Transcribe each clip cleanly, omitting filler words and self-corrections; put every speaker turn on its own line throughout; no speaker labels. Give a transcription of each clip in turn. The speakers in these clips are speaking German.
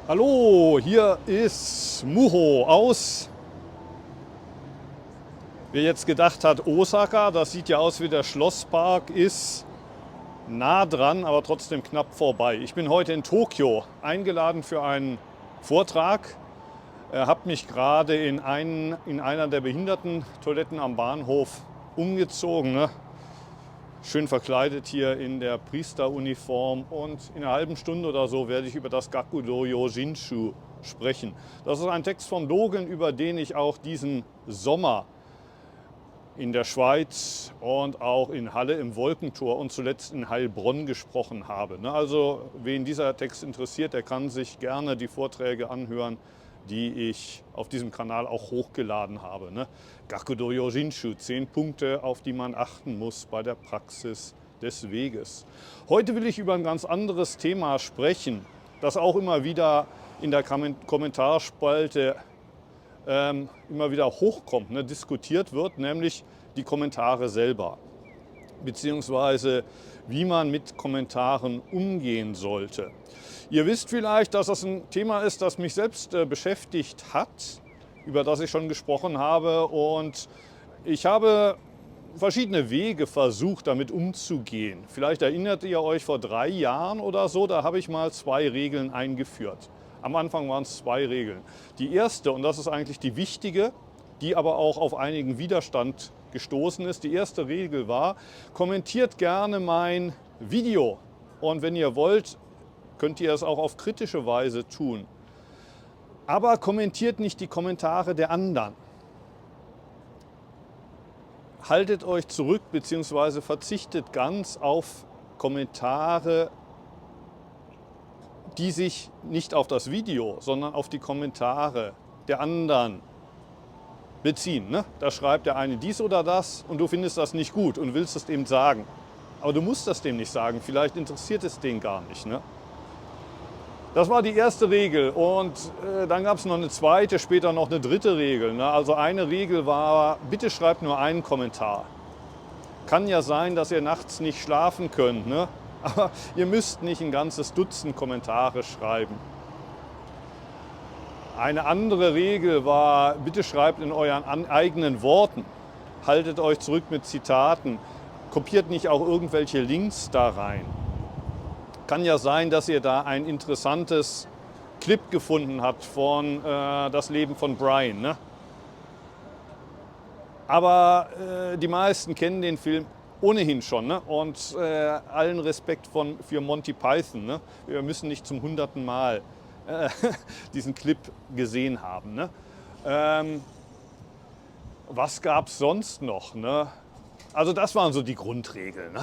Hallo, hier ist Muho aus, wer jetzt gedacht hat, Osaka. Das sieht ja aus wie der Schlosspark, ist nah dran, aber trotzdem knapp vorbei. Ich bin heute in Tokio eingeladen für einen Vortrag. Habe mich gerade in einer der Behindertentoiletten am Bahnhof umgezogen. Ne? Schön verkleidet hier in der Priesteruniform, und in einer halben Stunde oder so werde ich über das Gakudo Yoshinshu sprechen. Das ist ein Text von Dogen, über den ich auch diesen Sommer in der Schweiz und auch in Halle im Wolkentor und zuletzt in Heilbronn gesprochen habe. Also wen dieser Text interessiert, der kann sich gerne die Vorträge anhören, die ich auf diesem Kanal auch hochgeladen habe. Gakudo Yoshinshu, 10 Punkte, auf die man achten muss bei der Praxis des Weges. Heute will ich über ein ganz anderes Thema sprechen, das auch immer wieder in der Kommentarspalte immer wieder hochkommt, diskutiert wird, nämlich die Kommentare selber, beziehungsweise wie man mit Kommentaren umgehen sollte. Ihr wisst vielleicht, dass das ein Thema ist, das mich selbst beschäftigt hat, über das ich schon gesprochen habe, und ich habe verschiedene Wege versucht, damit umzugehen. Vielleicht erinnert ihr euch, vor 3 Jahren oder so, da habe ich mal 2 Regeln eingeführt. Am Anfang waren es 2 Regeln. Die erste, und das ist eigentlich die wichtige, die aber auch auf einigen Widerstand gestoßen ist. Die erste Regel war: Kommentiert gerne mein Video, und wenn ihr wollt, könnt ihr es auch auf kritische Weise tun. Aber kommentiert nicht die Kommentare der anderen. Haltet euch zurück bzw. verzichtet ganz auf Kommentare, die sich nicht auf das Video, sondern auf die Kommentare der anderen beziehen. Da schreibt der eine dies oder das und du findest das nicht gut und willst es dem sagen. Aber du musst das dem nicht sagen, vielleicht interessiert es den gar nicht. Das war die erste Regel, und dann gab es noch eine zweite, später noch eine dritte Regel. Also eine Regel war: Bitte schreibt nur einen Kommentar. Kann ja sein, dass ihr nachts nicht schlafen könnt, aber ihr müsst nicht ein ganzes Dutzend Kommentare schreiben. Eine andere Regel war: Bitte schreibt in euren eigenen Worten. Haltet euch zurück mit Zitaten. Kopiert nicht auch irgendwelche Links da rein. Kann ja sein, dass ihr da ein interessantes Clip gefunden habt von Das Leben von Brian. Aber die meisten kennen den Film ohnehin schon. Und allen Respekt für Monty Python. Wir müssen nicht zum 100. Mal diesen Clip gesehen haben. Was gab es sonst noch? Also das waren so die Grundregeln.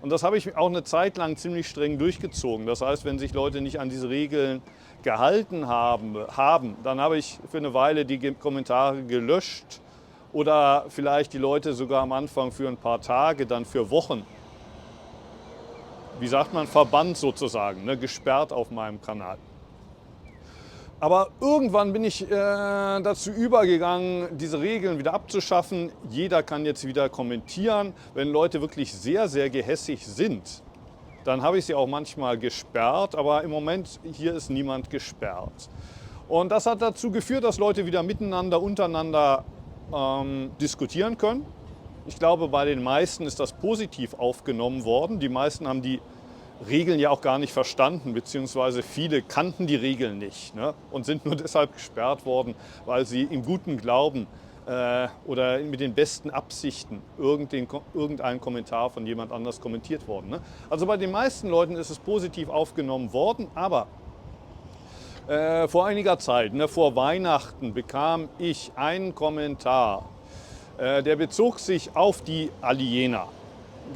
Und das habe ich auch eine Zeit lang ziemlich streng durchgezogen. Das heißt, wenn sich Leute nicht an diese Regeln gehalten haben, dann habe ich für eine Weile die Kommentare gelöscht oder vielleicht die Leute sogar am Anfang für ein paar Tage, dann für Wochen, wie sagt man, verbannt sozusagen, gesperrt auf meinem Kanal. Aber irgendwann bin ich dazu übergegangen, diese Regeln wieder abzuschaffen. Jeder kann jetzt wieder kommentieren. Wenn Leute wirklich sehr, sehr gehässig sind, dann habe ich sie auch manchmal gesperrt. Aber im Moment hier ist niemand gesperrt. Und das hat dazu geführt, dass Leute wieder miteinander, untereinander diskutieren können. Ich glaube, bei den meisten ist das positiv aufgenommen worden. Die meisten haben die Regeln ja auch gar nicht verstanden, beziehungsweise viele kannten die Regeln nicht und sind nur deshalb gesperrt worden, weil sie im guten Glauben oder mit den besten Absichten irgendein Kommentar von jemand anders kommentiert worden. Also bei den meisten Leuten ist es positiv aufgenommen worden, aber vor einiger Zeit, vor Weihnachten, bekam ich einen Kommentar, der bezog sich auf die Aliena.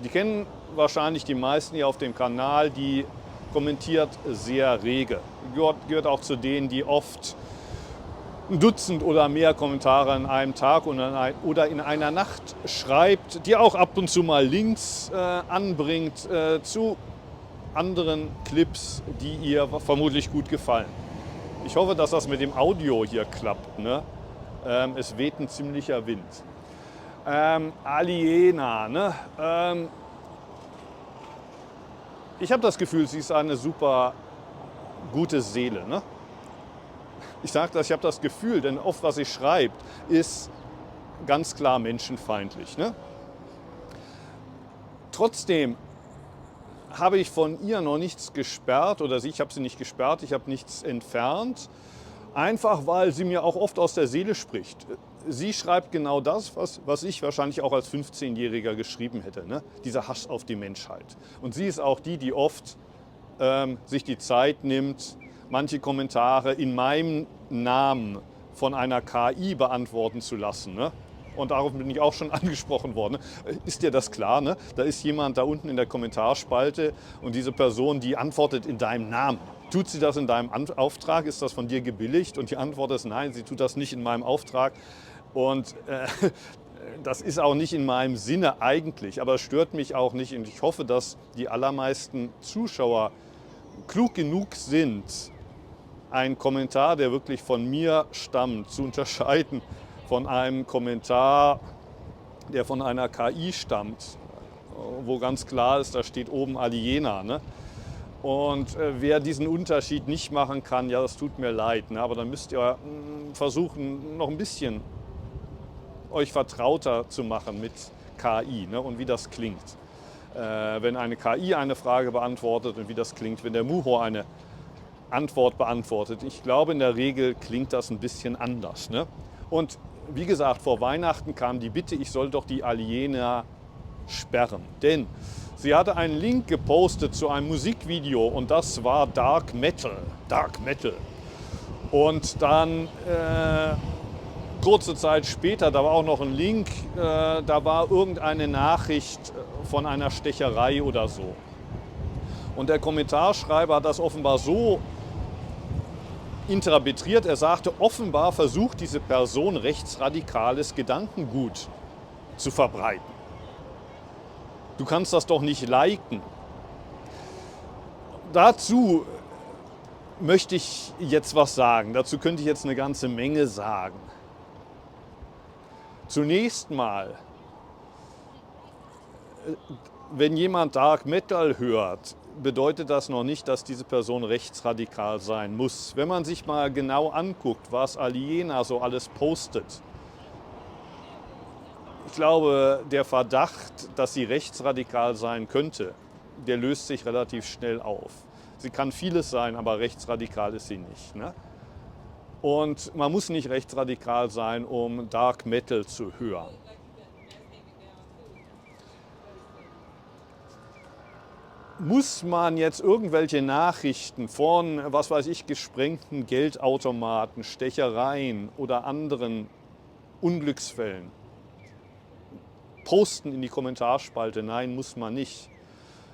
Die kennen wahrscheinlich die meisten hier auf dem Kanal, die kommentiert sehr rege. Gehört auch zu denen, die oft ein Dutzend oder mehr Kommentare an einem Tag oder in einer Nacht schreibt, die auch ab und zu mal Links anbringt zu anderen Clips, die ihr vermutlich gut gefallen. Ich hoffe, dass das mit dem Audio hier klappt. Es weht ein ziemlicher Wind. Aliena, ich habe das Gefühl, sie ist eine super gute Seele. Ich sage das, ich habe das Gefühl, denn oft, was sie schreibt, ist ganz klar menschenfeindlich. Ne? Trotzdem habe ich von ihr noch nichts gesperrt oder ich habe sie nicht gesperrt, ich habe nichts entfernt, einfach weil sie mir auch oft aus der Seele spricht. Sie schreibt genau das, was ich wahrscheinlich auch als 15-Jähriger geschrieben hätte, ne? Dieser Hass auf die Menschheit. Und sie ist auch die oft sich die Zeit nimmt, manche Kommentare in meinem Namen von einer KI beantworten zu lassen. Ne? Und darauf bin ich auch schon angesprochen worden. Ist dir das klar? Ne? Da ist jemand da unten in der Kommentarspalte und diese Person, die antwortet in deinem Namen. Tut sie das in deinem Auftrag? Ist das von dir gebilligt? Und die Antwort ist nein, sie tut das nicht in meinem Auftrag. Und das ist auch nicht in meinem Sinne eigentlich, aber es stört mich auch nicht. Und ich hoffe, dass die allermeisten Zuschauer klug genug sind, einen Kommentar, der wirklich von mir stammt, zu unterscheiden von einem Kommentar, der von einer KI stammt, wo ganz klar ist, da steht oben Aliena. Ne? Und wer diesen Unterschied nicht machen kann, ja, das tut mir leid. Ne? Aber dann müsst ihr versuchen, noch ein bisschen euch vertrauter zu machen mit KI, ne? Und wie das klingt. Wenn eine KI eine Frage beantwortet und wie das klingt, wenn der Muho eine Antwort beantwortet. Ich glaube, in der Regel klingt das ein bisschen anders. Ne? Und wie gesagt, vor Weihnachten kam die Bitte, ich soll doch die Aliena sperren. Denn sie hatte einen Link gepostet zu einem Musikvideo und das war Dark Metal. Dark Metal. Und dann kurze Zeit später, da war auch noch ein Link, da war irgendeine Nachricht von einer Stecherei oder so. Und der Kommentarschreiber hat das offenbar so interpretiert, er sagte, offenbar versucht diese Person rechtsradikales Gedankengut zu verbreiten. Du kannst das doch nicht liken. Dazu möchte ich jetzt was sagen, dazu könnte ich jetzt eine ganze Menge sagen. Zunächst mal, wenn jemand Dark Metal hört, bedeutet das noch nicht, dass diese Person rechtsradikal sein muss. Wenn man sich mal genau anguckt, was Aliena so alles postet, ich glaube, der Verdacht, dass sie rechtsradikal sein könnte, der löst sich relativ schnell auf. Sie kann vieles sein, aber rechtsradikal ist sie nicht. Ne? Und man muss nicht rechtsradikal sein, um Dark Metal zu hören. Muss man jetzt irgendwelche Nachrichten von, was weiß ich, gesprengten Geldautomaten, Stechereien oder anderen Unglücksfällen posten in die Kommentarspalte? Nein, muss man nicht.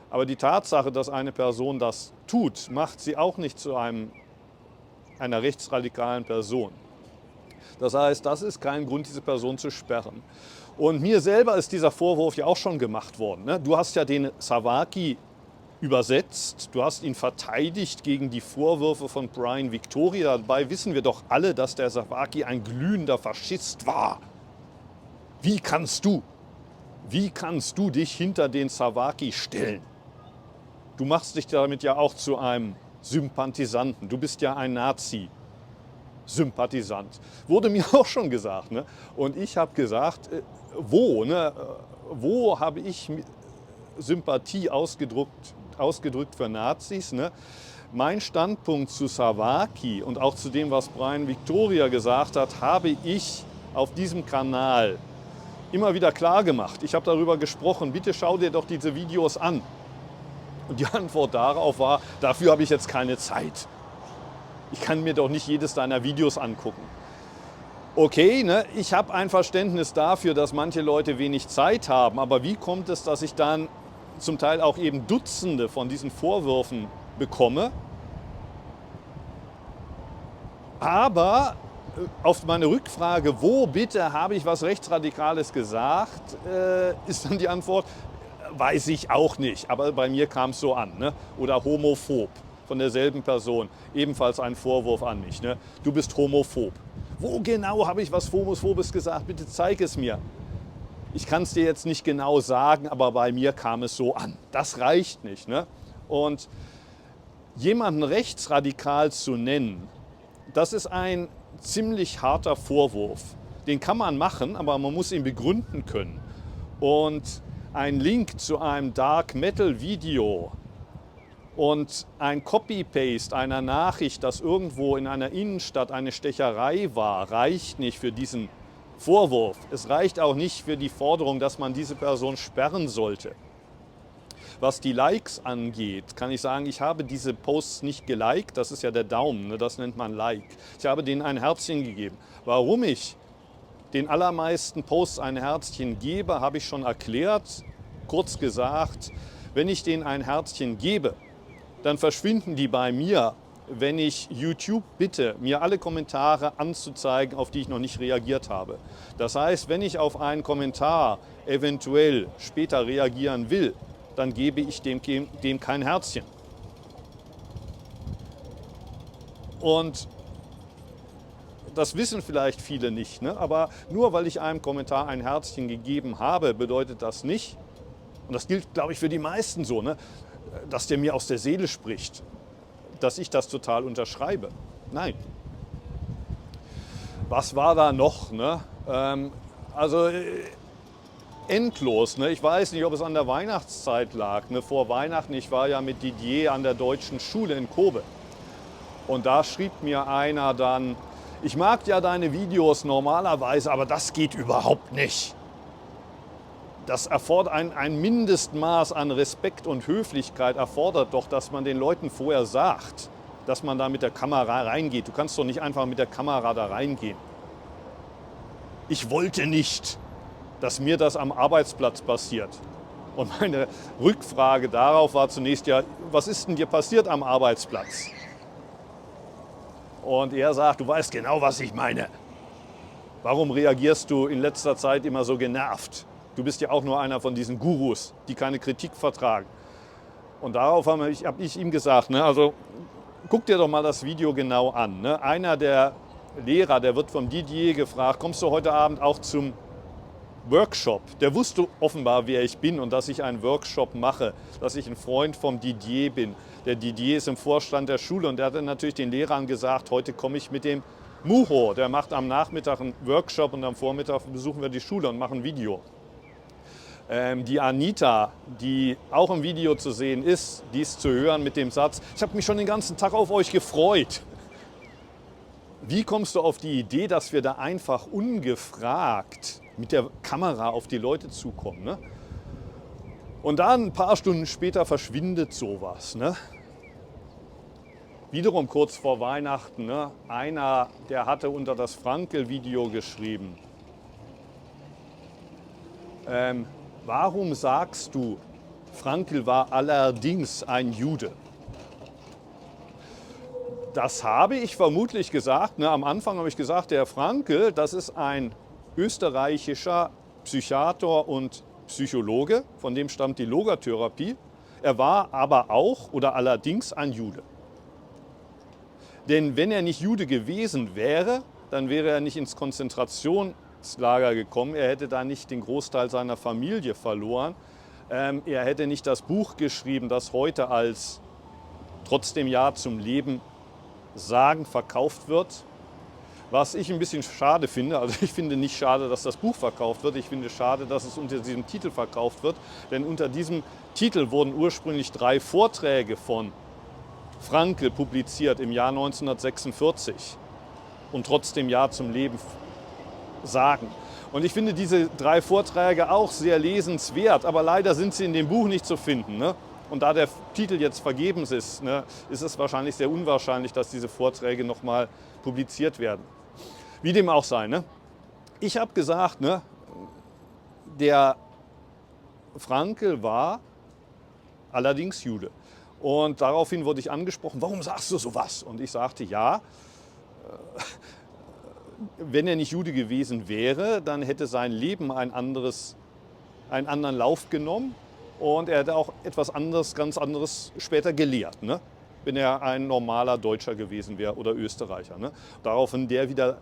Aber die Tatsache, dass eine Person das tut, macht sie auch nicht zu einer rechtsradikalen Person. Das heißt, das ist kein Grund, diese Person zu sperren. Und mir selber ist dieser Vorwurf ja auch schon gemacht worden. Ne? Du hast ja den Savaki übersetzt, du hast ihn verteidigt gegen die Vorwürfe von Brian Victoria. Dabei wissen wir doch alle, dass der Savaki ein glühender Faschist war. Wie kannst du dich hinter den Savaki stellen? Du machst dich damit ja auch zu einem Sympathisanten. Du bist ja ein Nazi-Sympathisant. Wurde mir auch schon gesagt. Ne? Und ich habe gesagt, wo habe ich Sympathie ausgedrückt für Nazis? Ne? Mein Standpunkt zu Savaki und auch zu dem, was Brian Victoria gesagt hat, habe ich auf diesem Kanal immer wieder klar gemacht. Ich habe darüber gesprochen, bitte schau dir doch diese Videos an. Und die Antwort darauf war, dafür habe ich jetzt keine Zeit. Ich kann mir doch nicht jedes deiner Videos angucken. Okay, ne, ich habe ein Verständnis dafür, dass manche Leute wenig Zeit haben, aber wie kommt es, dass ich dann zum Teil auch eben Dutzende von diesen Vorwürfen bekomme? Aber auf meine Rückfrage, wo bitte habe ich was Rechtsradikales gesagt, ist dann die Antwort, weiß ich auch nicht, aber bei mir kam es so an. Ne? Oder homophob von derselben Person, ebenfalls ein Vorwurf an mich. Ne? Du bist homophob. Wo genau habe ich was Homophobes gesagt? Bitte zeig es mir. Ich kann es dir jetzt nicht genau sagen, aber bei mir kam es so an. Das reicht nicht. Ne? Und jemanden rechtsradikal zu nennen, das ist ein ziemlich harter Vorwurf. Den kann man machen, aber man muss ihn begründen können. Und ein Link zu einem Dark Metal Video und ein Copy-Paste einer Nachricht, dass irgendwo in einer Innenstadt eine Stecherei war, reicht nicht für diesen Vorwurf. Es reicht auch nicht für die Forderung, dass man diese Person sperren sollte. Was die Likes angeht, kann ich sagen, ich habe diese Posts nicht geliked, das ist ja der Daumen, ne? Das nennt man Like. Ich habe denen ein Herzchen gegeben. Warum ich den allermeisten Posts ein Herzchen gebe, habe ich schon erklärt, kurz gesagt. Wenn ich denen ein Herzchen gebe, dann verschwinden die bei mir, wenn ich YouTube bitte, mir alle Kommentare anzuzeigen, auf die ich noch nicht reagiert habe. Das heißt, wenn ich auf einen Kommentar eventuell später reagieren will, dann gebe ich dem kein Herzchen. Und das wissen vielleicht viele nicht, ne? Aber nur weil ich einem Kommentar ein Herzchen gegeben habe, bedeutet das nicht, und das gilt, glaube ich, für die meisten so, ne? Dass der mir aus der Seele spricht, dass ich das total unterschreibe. Nein. Was war da noch? Ne? Endlos. Ne? Ich weiß nicht, ob es an der Weihnachtszeit lag. Ne? Vor Weihnachten, ich war ja mit Didier an der Deutschen Schule in Kobe. Und da schrieb mir einer dann, ich mag ja deine Videos normalerweise, aber das geht überhaupt nicht. Das erfordert ein Mindestmaß an Respekt und Höflichkeit, erfordert doch, dass man den Leuten vorher sagt, dass man da mit der Kamera reingeht. Du kannst doch nicht einfach mit der Kamera da reingehen. Ich wollte nicht, dass mir das am Arbeitsplatz passiert. Und meine Rückfrage darauf war zunächst ja, was ist denn dir passiert am Arbeitsplatz? Und er sagt, du weißt genau, was ich meine. Warum reagierst du in letzter Zeit immer so genervt? Du bist ja auch nur einer von diesen Gurus, die keine Kritik vertragen. Und darauf habe ich ihm gesagt, ne, also guck dir doch mal das Video genau an. Ne? Einer der Lehrer, der wird vom Didier gefragt, kommst du heute Abend auch zum Workshop? Der wusste offenbar, wer ich bin und dass ich einen Workshop mache, dass ich ein Freund vom Didier bin. Der Didier ist im Vorstand der Schule und der hat dann natürlich den Lehrern gesagt, heute komme ich mit dem Muho. Der macht am Nachmittag einen Workshop und am Vormittag besuchen wir die Schule und machen ein Video. Die Anita, die auch im Video zu sehen ist, die ist zu hören mit dem Satz, ich habe mich schon den ganzen Tag auf euch gefreut. Wie kommst du auf die Idee, dass wir da einfach ungefragt mit der Kamera auf die Leute zukommen? Ne? Und dann ein paar Stunden später verschwindet sowas. Ne? Wiederum kurz vor Weihnachten, ne? Einer, der hatte unter das Frankl-Video geschrieben, warum sagst du, Frankl war allerdings ein Jude? Das habe ich vermutlich gesagt. Ne? Am Anfang habe ich gesagt, der Frankl, das ist ein österreichischer Psychiater und Psychologe, von dem stammt die Logotherapie. Er war aber auch oder allerdings ein Jude. Denn wenn er nicht Jude gewesen wäre, dann wäre er nicht ins Konzentrationslager gekommen. Er hätte da nicht den Großteil seiner Familie verloren. Er hätte nicht das Buch geschrieben, das heute als Trotzdem Ja zum Leben sagen verkauft wird. Was ich ein bisschen schade finde, also ich finde nicht schade, dass das Buch verkauft wird, ich finde schade, dass es unter diesem Titel verkauft wird, denn unter diesem Titel wurden ursprünglich 3 Vorträge von Frankl publiziert im Jahr 1946 und Trotzdem Ja zum Leben sagen. Und ich finde diese 3 Vorträge auch sehr lesenswert, aber leider sind sie in dem Buch nicht zu finden. Ne? Und da der Titel jetzt vergebens ist, ne, ist es wahrscheinlich sehr unwahrscheinlich, dass diese Vorträge nochmal publiziert werden. Wie dem auch sei. Ne? Ich habe gesagt, ne, der Frankl war allerdings Jude. Und daraufhin wurde ich angesprochen, warum sagst du sowas? Und ich sagte, ja, wenn er nicht Jude gewesen wäre, dann hätte sein Leben einen anderen Lauf genommen und er hätte auch etwas anderes, ganz anderes später gelehrt, ne? Wenn er ein normaler Deutscher gewesen wäre oder Österreicher. Ne? Daraufhin der wieder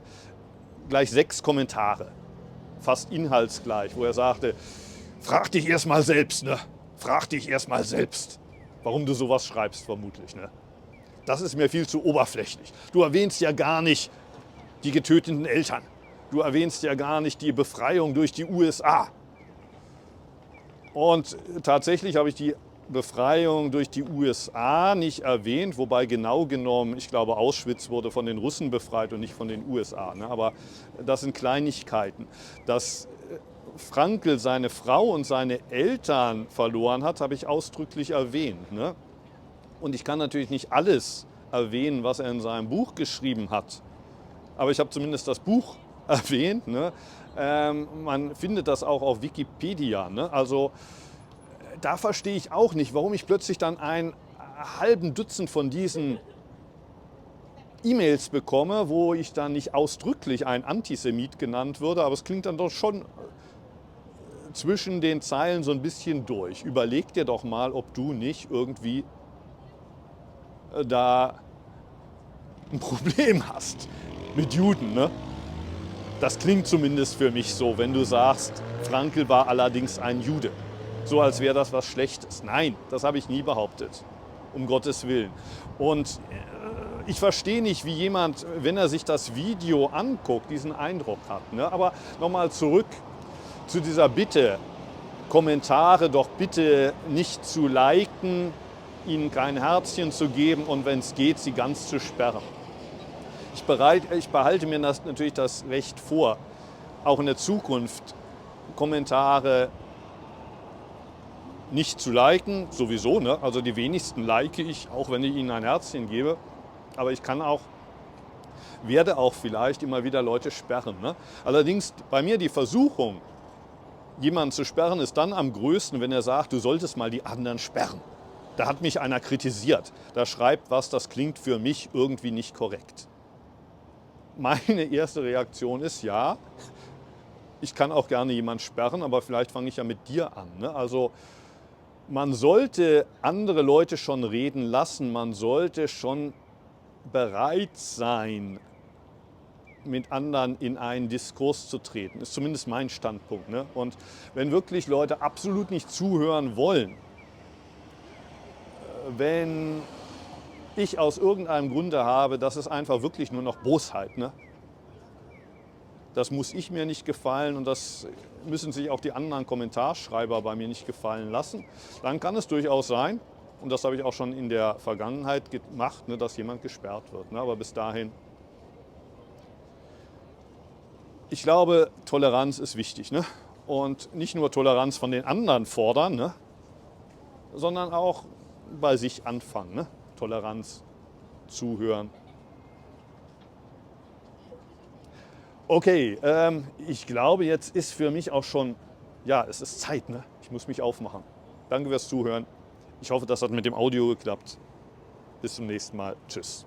gleich 6 Kommentare, fast inhaltsgleich, wo er sagte, frag dich erst mal selbst, ne? Frag dich erst mal selbst, warum du sowas schreibst vermutlich. Ne? das ist mir viel zu oberflächlich. Du erwähnst ja gar nicht die getöteten Eltern. Du erwähnst ja gar nicht die Befreiung durch die USA. Und tatsächlich habe ich die Befreiung durch die USA nicht erwähnt, wobei genau genommen, ich glaube, Auschwitz wurde von den Russen befreit und nicht von den USA. Ne? Aber das sind Kleinigkeiten. Dass Frankl seine Frau und seine Eltern verloren hat, habe ich ausdrücklich erwähnt. Ne? Und ich kann natürlich nicht alles erwähnen, was er in seinem Buch geschrieben hat. Aber ich habe zumindest das Buch erwähnt. Ne? Man findet das auch auf Wikipedia. Ne? Also da verstehe ich auch nicht, warum ich plötzlich dann einen halben Dutzend von diesen E-Mails bekomme, wo ich dann nicht ausdrücklich ein Antisemit genannt würde, aber es klingt dann doch schon zwischen den Zeilen so ein bisschen durch. Überleg dir doch mal, ob du nicht irgendwie da ein Problem hast mit Juden. Ne? Das klingt zumindest für mich so, wenn du sagst, Frankl war allerdings ein Jude. So als wäre das was Schlechtes. Nein, das habe ich nie behauptet, um Gottes Willen. Und ich verstehe nicht, wie jemand, wenn er sich das Video anguckt, diesen Eindruck hat. Ne? Aber nochmal zurück zu dieser Bitte, Kommentare doch bitte nicht zu liken, ihnen kein Herzchen zu geben und wenn es geht, sie ganz zu sperren. Ich behalte mir natürlich das Recht vor, auch in der Zukunft Kommentare nicht zu liken, sowieso. Ne? Also die wenigsten like ich, auch wenn ich ihnen ein Herzchen gebe. Aber ich werde auch vielleicht immer wieder Leute sperren. Ne? Allerdings bei mir die Versuchung, jemanden zu sperren, ist dann am größten, wenn er sagt, du solltest mal die anderen sperren. Da hat mich einer kritisiert. Da schreibt was, das klingt für mich irgendwie nicht korrekt. Meine erste Reaktion ist, ja, ich kann auch gerne jemanden sperren, aber vielleicht fange ich ja mit dir an. Ne? Also man sollte andere Leute schon reden lassen, man sollte schon bereit sein, mit anderen in einen Diskurs zu treten. Ist zumindest mein Standpunkt. Ne? Und wenn wirklich Leute absolut nicht zuhören wollen, wenn ich aus irgendeinem Grunde habe, das ist einfach wirklich nur noch Bosheit. Ne? Das muss ich mir nicht gefallen und das müssen sich auch die anderen Kommentarschreiber bei mir nicht gefallen lassen. Dann kann es durchaus sein, und das habe ich auch schon in der Vergangenheit gemacht, ne, dass jemand gesperrt wird. Ne? Aber bis dahin, ich glaube, Toleranz ist wichtig. Ne? Und nicht nur Toleranz von den anderen fordern, ne? Sondern auch bei sich anfangen. Ne? Toleranz, zuhören. Okay, ich glaube, jetzt ist für mich auch schon, ja, es ist Zeit, ne? Ich muss mich aufmachen. Danke fürs Zuhören. Ich hoffe, das hat mit dem Audio geklappt. Bis zum nächsten Mal. Tschüss.